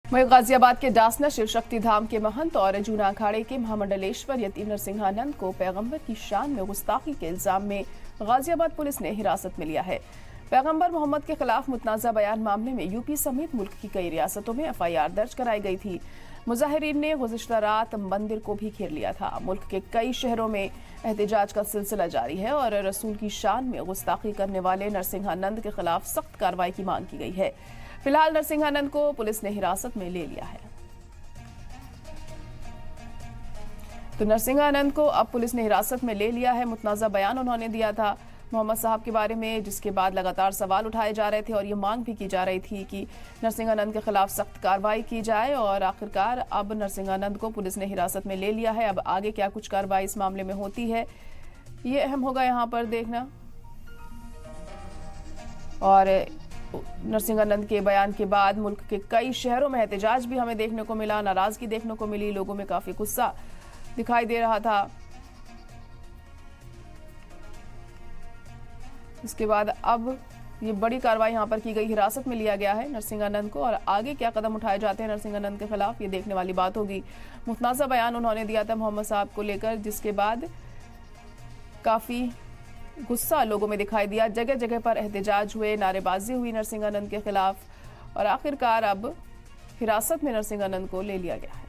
वहीं गाजियाबाद के डासना शिव शक्ति धाम के महंत और जूना अखाड़े के महामंडलेश्वर यति नरसिंहानंद को पैगंबर की शान में गुस्ताखी के इल्जाम में गाजियाबाद पुलिस ने हिरासत में लिया है। पैगंबर मोहम्मद के खिलाफ मुतनाज़ा बयान मामले में यूपी समेत मुल्क की कई रियासतों में एफआईआर दर्ज कराई गई थी। मुजाहिरीन ने गुज़िश्ता रात मंदिर को भी घेर लिया था। मुल्क के कई शहरों में एहतजाज का सिलसिला जारी है और रसूल की शान में गुस्ताखी करने वाले नरसिंहानंद के खिलाफ सख्त कार्रवाई की मांग की गई है। फिलहाल नरसिंहानंद को पुलिस ने हिरासत में ले लिया है। तो नरसिंहानंद को अब पुलिस ने हिरासत में ले लिया है। मुतनाज़ा बयान उन्होंने दिया था मोहम्मद साहब के बारे में, जिसके बाद लगातार सवाल उठाए जा रहे थे और ये मांग भी की जा रही थी कि नरसिंहानंद के खिलाफ सख्त कार्रवाई की जाए। और आखिरकार अब नरसिंहानंद को पुलिस ने हिरासत में ले लिया है। अब आगे क्या कुछ कार्रवाई इस मामले में होती है, ये अहम होगा यहाँ पर देखना। और नरसिंहानंद के बयान के बाद मुल्क के कई शहरों में एहतजाज भी हमें देखने को मिला, नाराजगी देखने को मिली, लोगों में काफी गुस्सा दिखाई दे रहा था। इसके बाद अब ये बड़ी कार्रवाई यहाँ पर की गई, हिरासत में लिया गया है नरसिंहानंद को। और आगे क्या कदम उठाए जाते हैं नरसिंहानंद के खिलाफ, ये देखने वाली बात होगी। मुतनाज़ा बयान उन्होंने दिया था मोहम्मद साहब को लेकर, जिसके बाद काफी गुस्सा लोगों में दिखाई दिया। जगह जगह पर एहतजाज हुए, नारेबाजी हुई नरसिंहानंद के खिलाफ और आखिरकार अब हिरासत में नरसिंहानंद को ले लिया गया है।